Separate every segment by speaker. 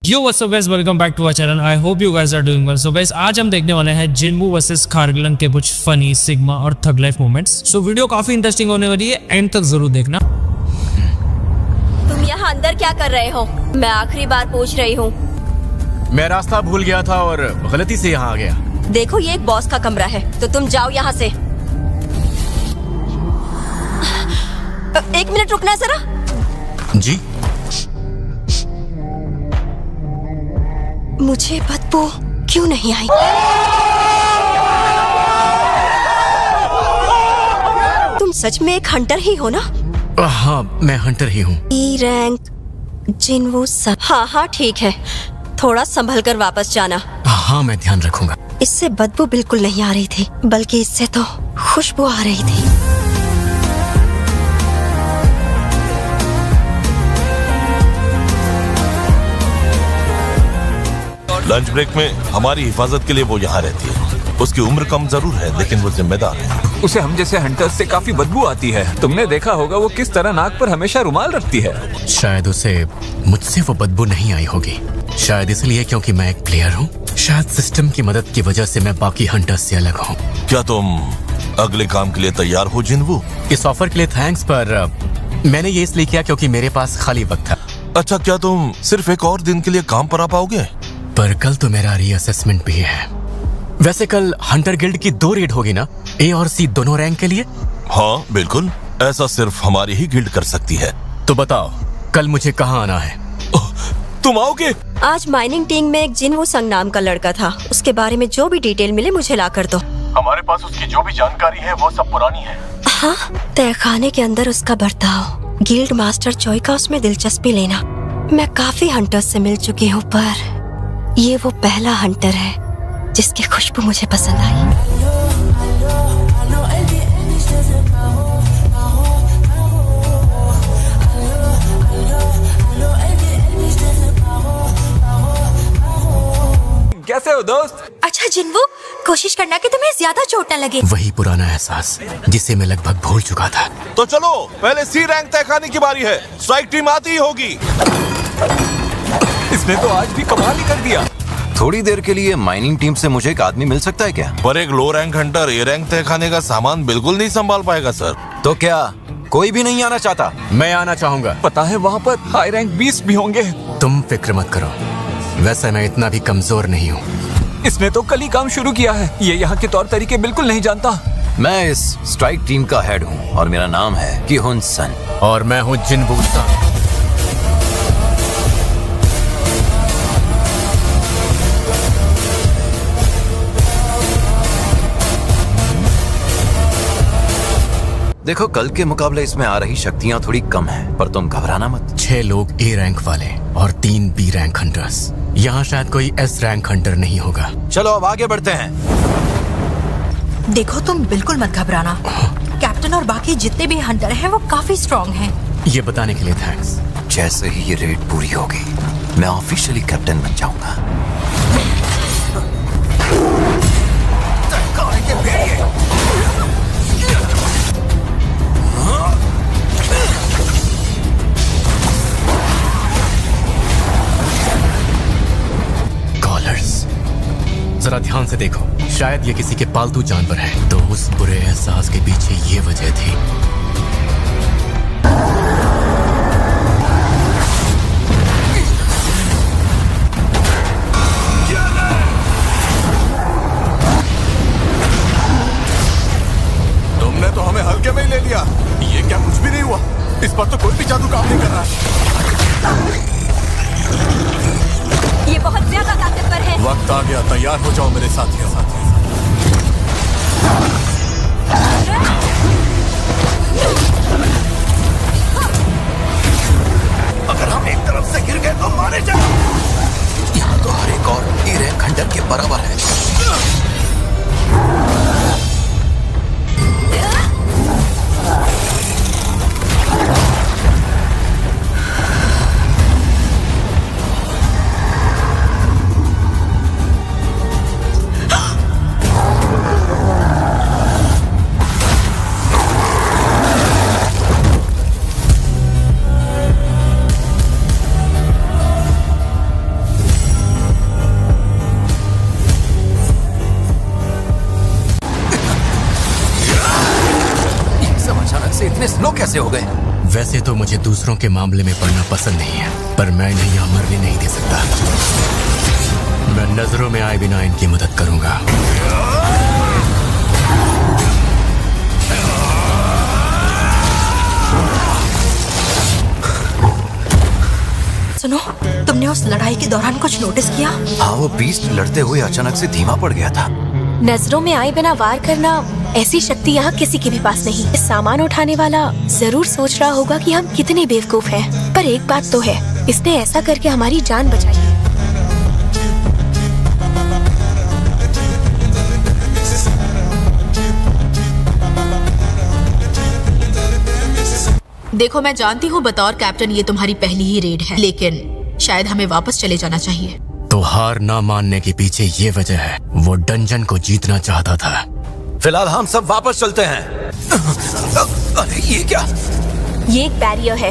Speaker 1: Yo what's up guys, welcome back to our channel. I hope you guys are doing well. So guys, आज हम देखने वाले हैं जिन्वू versus कार्गलन के कुछ फनी, सिग्मा और थग लाइफ मोमेंट्स। सो वीडियो काफी इंटरेस्टिंग होने वाली है, एंड तक जरूर देखना।
Speaker 2: तुम यहाँ अंदर क्या कर रहे हो? मैं आखिरी बार पूछ रही हूँ।
Speaker 3: मैं रास्ता भूल गया था और गलती से यहाँ आ गया।
Speaker 2: देखो, ये एक बॉस का कमरा है, तो तुम जाओ यहाँ से। एक मिनट रुकना है जरा।
Speaker 3: जी,
Speaker 2: मुझे बदबू क्यों नहीं आई? तुम सच में एक हंटर ही हो ना?
Speaker 3: हाँ, मैं हंटर ही हूँ।
Speaker 2: ई रैंक जिन्वू सन। हाँ ठीक है, थोड़ा संभल कर वापस जाना।
Speaker 3: हाँ, मैं ध्यान रखूंगा।
Speaker 2: इससे बदबू बिल्कुल नहीं आ रही थी, बल्कि इससे तो खुशबू आ रही थी।
Speaker 4: लंच ब्रेक में हमारी हिफाजत के लिए वो यहाँ रहती है। उसकी उम्र कम जरूर है, लेकिन वो जिम्मेदार है।
Speaker 5: उसे हम जैसे हंटर्स से काफी बदबू आती है। तुमने देखा होगा वो किस तरह नाक पर हमेशा रुमाल रखती है।
Speaker 3: शायद उसे मुझसे वो बदबू नहीं आई होगी। शायद इसलिए क्योंकि मैं एक प्लेयर हूँ। शायद सिस्टम की मदद की वजह से मैं बाकी हंटर्स से अलग हूँ।
Speaker 4: क्या तुम अगले काम के लिए तैयार हो जिन्वू?
Speaker 3: इस ऑफर के लिए थैंक्स, पर मैंने ये इसलिए किया क्योंकि मेरे पास खाली वक्त था।
Speaker 4: अच्छा, क्या तुम सिर्फ एक और दिन के लिए काम पर आ पाओगे?
Speaker 3: पर कल तो मेरा रीअसेसमेंट भी है। वैसे कल हंटर गिल्ड की 2 रेड होगी ना, ए और सी दोनों रैंक के लिए?
Speaker 4: हाँ बिल्कुल, ऐसा सिर्फ हमारी ही गिल्ड कर सकती है।
Speaker 3: तो बताओ, कल मुझे कहाँ आना है?
Speaker 4: तुम आओगे?
Speaker 2: आज माइनिंग टीम में एक जिन्वू संग नाम का लड़का था। उसके बारे में जो भी डिटेल मिले मुझे ला कर दो।
Speaker 6: हमारे पास उसकी जो भी जानकारी है वो सब पुरानी है।
Speaker 2: हाँ, तहखाने के अंदर उसका बर्ताव, गिल्ड मास्टर चोई का उसमें दिलचस्पी लेना। मैं काफी हंटर्स से मिल चुकी हूँ, पर ये वो पहला हंटर है जिसकी खुशबू मुझे पसंद आई।
Speaker 5: कैसे हो दोस्त?
Speaker 2: अच्छा जिन्वू, कोशिश करना कि तुम्हें ज्यादा चोट न लगे।
Speaker 3: वही पुराना एहसास जिसे मैं लगभग भूल चुका था।
Speaker 4: तो चलो, पहले सी रैंक तय करने की बारी है। स्ट्राइक टीम आती ही होगी।
Speaker 5: इसने तो आज भी कमाल ही कर दिया।
Speaker 7: थोड़ी देर के लिए माइनिंग टीम से मुझे एक आदमी मिल सकता है क्या?
Speaker 4: पर एक लो रैंक हंटर ए रैंक तय खाने का सामान बिल्कुल नहीं संभाल पाएगा सर।
Speaker 7: तो क्या कोई भी नहीं आना चाहता?
Speaker 3: मैं आना चाहूंगा।
Speaker 5: पता है वहाँ पर हाई रैंक 20 भी होंगे।
Speaker 3: तुम फिक्र मत करो, वैसे मैं इतना भी कमजोर नहीं हूँ।
Speaker 5: इसने तो कल ही काम शुरू किया है। ये यहाँ के तौर तरीके बिल्कुल नहीं जानता।
Speaker 7: मैं इस स्ट्राइक टीम का हेड हूँ और मेरा नाम है किहुन सन।
Speaker 3: और मैं हूँ जिन्वू सन।
Speaker 7: देखो, कल के मुकाबले इसमें आ रही शक्तियाँ थोड़ी कम हैं, पर तुम घबराना मत।
Speaker 3: 6 लोग ए रैंक वाले और 3 बी रैंक हंटर्स। यहाँ शायद कोई एस रैंक हंटर नहीं होगा।
Speaker 7: चलो अब आगे बढ़ते हैं।
Speaker 8: देखो, तुम बिल्कुल मत घबराना। कैप्टन और बाकी जितने भी हंटर हैं वो काफी स्ट्रॉन्ग हैं।
Speaker 3: ये बताने के लिए थैंक्स।
Speaker 7: जैसे ही ये रेड पूरी होगी, मैं ऑफिशियली कैप्टन बन जाऊंगा।
Speaker 3: जरा ध्यान से देखो, शायद ये किसी के पालतू जानवर है। तो उस बुरे एहसास के पीछे ये वजह थी।
Speaker 6: तुमने तो हमें हल्के में ही ले लिया। ये क्या कुछ भी नहीं हुआ? इस पर तो कोई भी जादू काम नहीं कर रहा।
Speaker 2: ये बहुत ज्यादा ताकतवर है।
Speaker 6: वक्त आ गया, तैयार हो जाओ मेरे साथियों।
Speaker 7: अगर हम एक तरफ से गिर गए तो मारे जाएंगे। यहाँ तो हर एक और ए रैंक हंटर के बराबर है। कैसे हो गए?
Speaker 3: वैसे तो मुझे दूसरों के मामले में पड़ना पसंद नहीं है, पर मैं इन्हें यहाँ मरने नहीं दे सकता। मैं नजरों में आए बिना इनकी मदद करूंगा।
Speaker 8: सुनो, तुमने उस लड़ाई के दौरान कुछ नोटिस किया?
Speaker 7: हाँ, वो बीस्ट लड़ते हुए अचानक से धीमा पड़ गया था।
Speaker 2: नजरों में आए बिना वार करना, ऐसी शक्ति यहाँ किसी के भी पास नहीं। इस सामान उठाने वाला जरूर सोच रहा होगा कि हम कितने बेवकूफ हैं। पर एक बात तो है, इसने ऐसा करके हमारी जान बचाई है।
Speaker 9: देखो, मैं जानती हूँ बतौर कैप्टन ये तुम्हारी पहली ही रेड है, लेकिन शायद हमें वापस चले जाना चाहिए।
Speaker 3: तो हार ना मानने के पीछे ये वजह है, वो डंजन को जीतना चाहता था।
Speaker 7: फिलहाल हम सब वापस चलते हैं। अरे ये क्या?
Speaker 2: ये एक बैरियर है।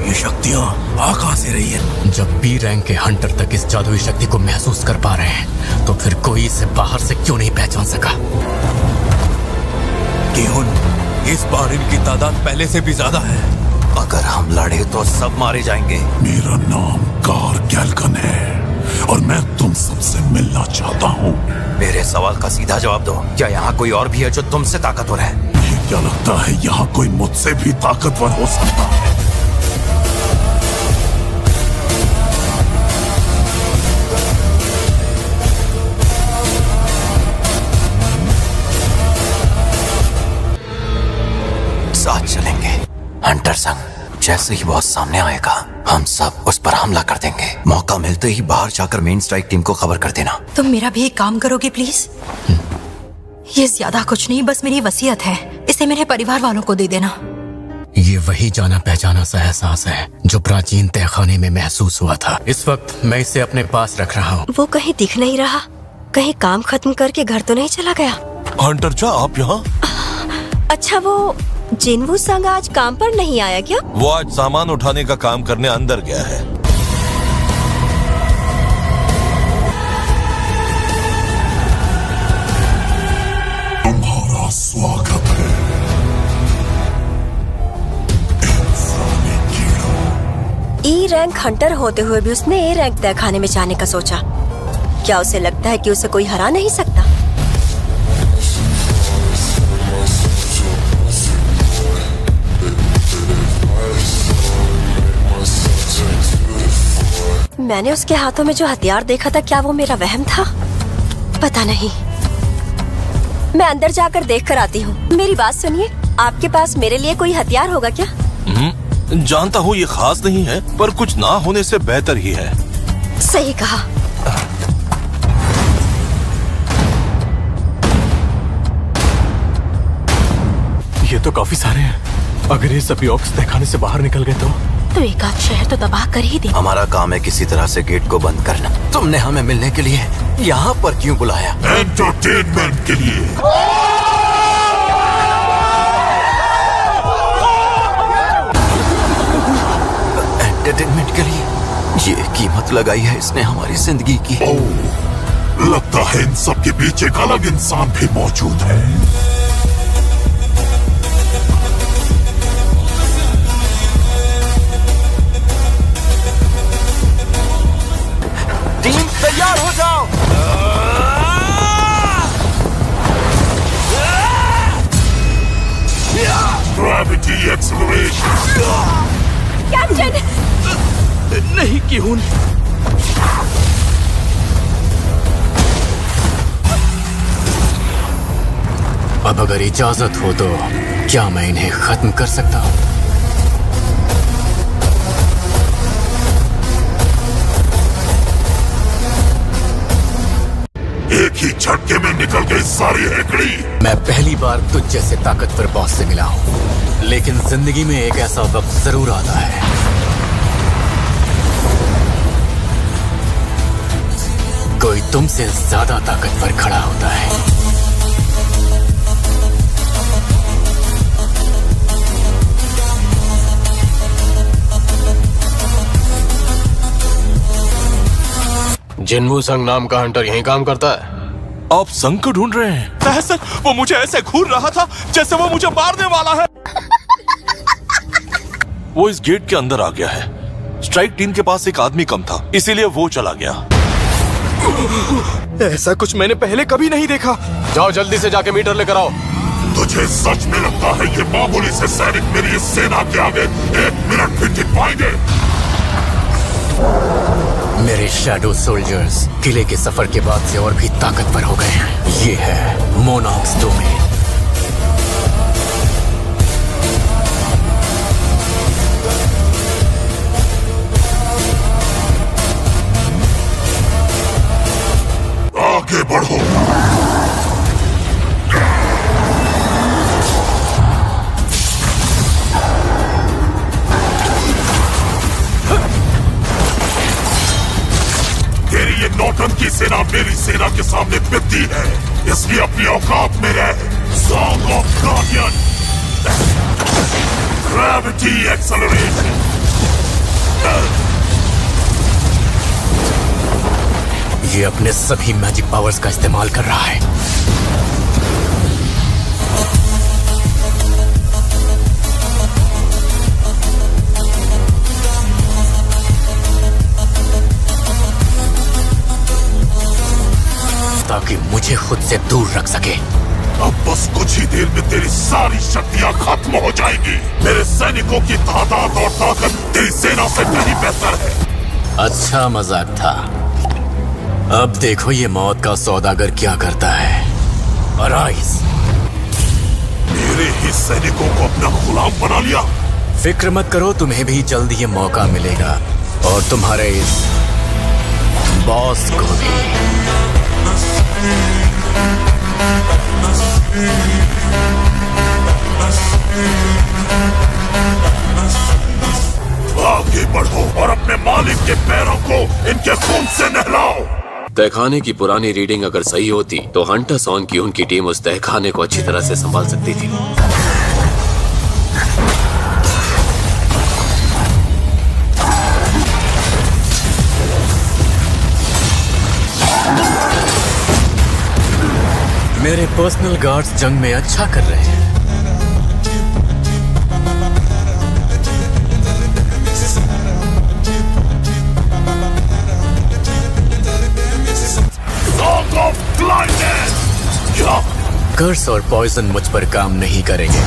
Speaker 7: ये शक्तियाँ आ कहाँ से रही है?
Speaker 3: जब बी रैंक के हंटर तक इस जादुई शक्ति को महसूस कर पा रहे हैं, तो फिर कोई इसे बाहर से क्यों नहीं पहचान सका?
Speaker 6: केहुन, इस बार इनकी तादाद पहले से भी ज्यादा है।
Speaker 7: अगर हम लड़े तो सब मारे जाएंगे।
Speaker 10: मेरा नाम कार गैल्कन है और मैं तुम सबसे मिलना चाहता हूँ।
Speaker 7: मेरे सवाल का सीधा जवाब दो। क्या यहाँ कोई और भी है जो तुमसे ताकतवर है?
Speaker 10: ये क्या लगता है यहाँ कोई मुझसे भी ताकतवर हो सकता है?
Speaker 7: साथ चलेंगे हंटर संग। जैसे ही बॉस सामने आएगा, हम सब उस पर हमला कर देंगे। मौका मिलते ही बाहर जाकर मेन स्ट्राइक टीम को खबर कर देना।
Speaker 8: तुम मेरा भी एक काम करोगे प्लीज? ये ज्यादा कुछ नहीं, बस मेरी वसीयत है। इसे मेरे परिवार वालों को दे देना।
Speaker 3: ये वही जाना पहचाना सा एहसास है जो प्राचीन तहखाने में महसूस हुआ था। इस वक्त मैं इसे अपने पास रख रहा हूँ।
Speaker 2: वो कहीं दिख नहीं रहा। कहीं काम खत्म करके घर तो नहीं चला गया?
Speaker 4: हंटर चा, आप यहाँ?
Speaker 2: अच्छा, वो जिनवू संग आज काम पर नहीं आया क्या?
Speaker 4: वो आज सामान उठाने का काम करने अंदर गया है।
Speaker 10: तुम्हारा स्वागत है इंसानी कीड़ों।
Speaker 2: ई रैंक हंटर होते हुए भी उसने ए रैंक तहखाने में जाने का सोचा। क्या उसे लगता है कि उसे कोई हरा नहीं सकता? मैंने उसके हाथों में जो हथियार देखा था, क्या वो मेरा वहम था? पता नहीं। मैं अंदर जाकर देख कर आती हूँ। मेरी बात सुनिए, आपके पास मेरे लिए कोई हथियार होगा क्या?
Speaker 4: जानता हूँ ये खास नहीं है, पर कुछ ना होने से बेहतर ही है।
Speaker 2: सही कहा।
Speaker 3: ये तो काफी सारे हैं। अगर ये सभी ऑक्स तहखाने से बाहर निकल गए
Speaker 9: तो एक आध शहर तो तबाह कर ही दे।
Speaker 7: हमारा काम है किसी तरह से गेट को बंद करना। तुमने हमें मिलने के लिए यहाँ पर क्यों बुलाया?
Speaker 10: एंटरटेनमेंट के लिए।
Speaker 7: एंटरटेनमेंट के लिए? ये कीमत लगाई है इसने हमारी जिंदगी की।
Speaker 10: लगता है इन सब के पीछे एक अलग इंसान भी मौजूद है।
Speaker 7: टीम तैयार हो जाओ।
Speaker 10: Gravity acceleration.
Speaker 2: कैप्टन!
Speaker 3: नहीं क्यों? अब अगर इजाजत हो तो क्या मैं इन्हें खत्म कर सकता हूँ?
Speaker 10: एक ही झटके में निकल गई सारी हेकड़ी।
Speaker 3: मैं पहली बार तुझ जैसे ताकतवर बॉस से मिला हूँ, लेकिन जिंदगी में एक ऐसा वक्त जरूर आता है कोई तुमसे ज्यादा ताकतवर खड़ा होता है।
Speaker 11: जिनवू संग नाम का हंटर यहीं काम करता है?
Speaker 4: आप संग को ढूंढ रहे हैं?
Speaker 6: सर, वो मुझे ऐसे घूर रहा था जैसे वो मुझे मारने वाला है।
Speaker 4: वो इस गेट के अंदर आ गया है। स्ट्राइक टीम के पास एक आदमी कम था, इसीलिए वो चला गया।
Speaker 6: ऐसा कुछ मैंने पहले कभी नहीं देखा।
Speaker 11: जाओ जल्दी से जाके मीटर लेकर आओ।
Speaker 10: तुझे सच में लगता है ये मामूली से सैनिक मेरी इस सेना के आगे 1 मिनट भी टिक पाएंगे?
Speaker 3: मेरे शैडो सोल्जर्स किले के सफर के बाद से और भी ताकतवर हो गए हैं। ये है मोनॉक्स डोमेन।
Speaker 10: आगे बढ़ो। तेरी ये नौटंकी सेना मेरी सेना के सामने पिटती है, इसलिए अपनी औकात में रह। Song of guardian, gravity acceleration.
Speaker 3: ये अपने सभी मैजिक पावर्स का इस्तेमाल कर रहा है। ताकि मुझे खुद से दूर रख सके।
Speaker 10: अब बस कुछ ही देर में तेरी सारी शक्तियां खत्म हो जाएंगी। मेरे सैनिकों की तादाद और ताकत तेरी सेना से कहीं बेहतर है।
Speaker 3: अच्छा मजाक था। अब देखो ये मौत का सौदागर क्या करता है। अराइज।
Speaker 10: मेरे ही सैनिकों को अपना गुलाम बना लिया।
Speaker 3: फिक्र मत करो, तुम्हें भी जल्द ये मौका मिलेगा और तुम्हारे इस बॉस को भी।
Speaker 10: आगे बढ़ो और अपने मालिक के पैरों को इनके खून से नहलाओ।
Speaker 11: तहखाने की पुरानी रीडिंग अगर सही होती तो हंटर सॉन की उनकी टीम उस तहखाने को अच्छी तरह से संभाल सकती थी।
Speaker 3: मेरे पर्सनल गार्ड्स जंग में अच्छा कर रहे हैं। कर्स और पॉइजन मुझ पर काम नहीं करेंगे।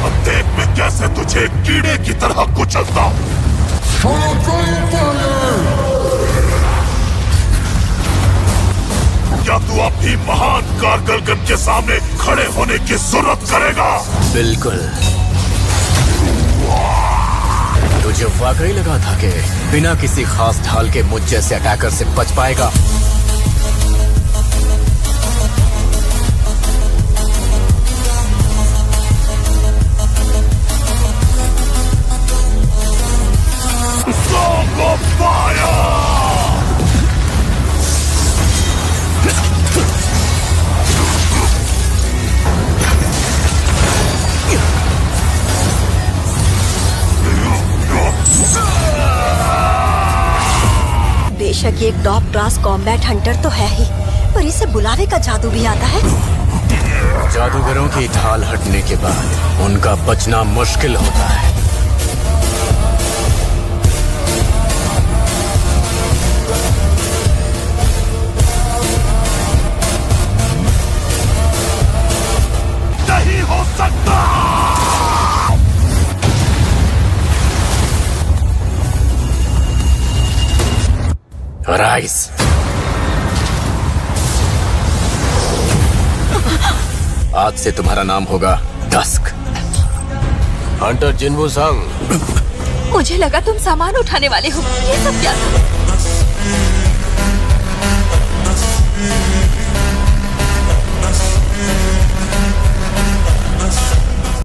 Speaker 10: अब देख मैं कैसे तुझे कीड़े की तरह कुचलता हूँ। क्या तू अभी महान कारगिलगन के सामने खड़े होने की जरूरत करेगा?
Speaker 3: बिल्कुल। तुझे वाकई लगा था कि बिना किसी खास ढाल के मुझ जैसे अटैकर से बच पाएगा?
Speaker 10: Song of Fire!
Speaker 2: बेशक ये एक टॉप क्लास कॉम्बैट हंटर तो है ही, पर इसे बुलावे का जादू भी आता है।
Speaker 3: जादूगरों की ढाल हटने के बाद उनका बचना मुश्किल होता है।
Speaker 10: नहीं हो सकता।
Speaker 3: राइस। आज से तुम्हारा नाम होगा डस्क।
Speaker 11: हंटर जिनवू संग।
Speaker 8: मुझे लगा तुम सामान उठाने वाले हो। ये सब क्या था?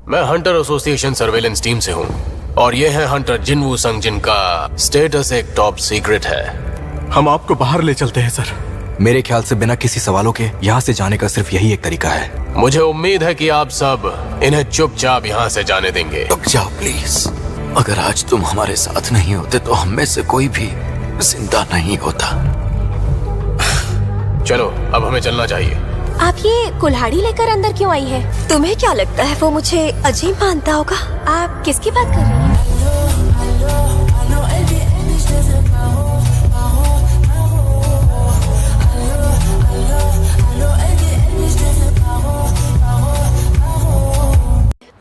Speaker 11: मैं हंटर एसोसिएशन सर्वेलेंस टीम से हूँ और ये है हंटर जिनवू संग, जिनका स्टेटस एक टॉप सीक्रेट है।
Speaker 6: हम आपको बाहर ले चलते हैं सर।
Speaker 7: मेरे ख्याल से बिना किसी सवालों के यहाँ से जाने का सिर्फ यही एक तरीका है।
Speaker 11: मुझे उम्मीद है कि आप सब इन्हें चुपचाप यहाँ से जाने देंगे।
Speaker 7: रुक जाओ प्लीज। अगर आज तुम हमारे साथ नहीं होते तो हम में से कोई भी जिंदा नहीं होता।
Speaker 11: चलो अब हमें चलना चाहिए।
Speaker 2: आप ये कुल्हाड़ी लेकर अंदर क्यों आई है? तुम्हें क्या लगता है वो मुझे अजीब मानता होगा? आप किसकी बात कर रही हैं?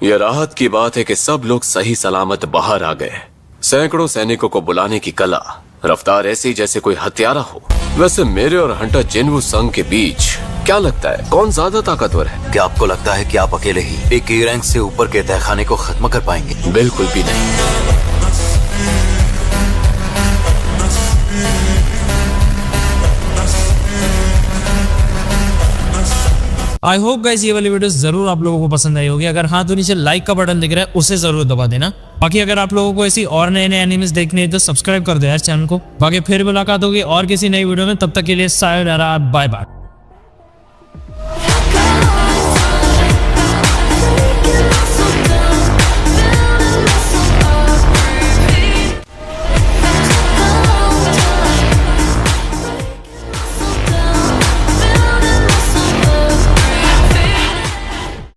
Speaker 11: यह राहत की बात है कि सब लोग सही सलामत बाहर आ गए। सैकड़ों सैनिकों को बुलाने की कला, रफ्तार ऐसी जैसे कोई हत्यारा हो। वैसे मेरे और हंटर जिनवू संग के बीच क्या लगता है कौन ज्यादा ताकतवर है?
Speaker 7: क्या आपको लगता है कि आप अकेले ही एक ए रैंक से ऊपर के तहखाने को खत्म कर पाएंगे?
Speaker 11: बिल्कुल भी नहीं।
Speaker 1: आई होप गाइस ये वाली वीडियो जरूर आप लोगों को पसंद आई होगी। अगर हाँ तो नीचे लाइक का बटन दिख रहा है उसे जरूर दबा देना। बाकी अगर आप लोगों को ऐसी और नए नए एनिमेस देखने हैं तो सब्सक्राइब कर दो यार चैनल को। बाकी फिर मुलाकात होगी और किसी नई वीडियो में, तब तक के लिए सायोनारा, बाय बाय।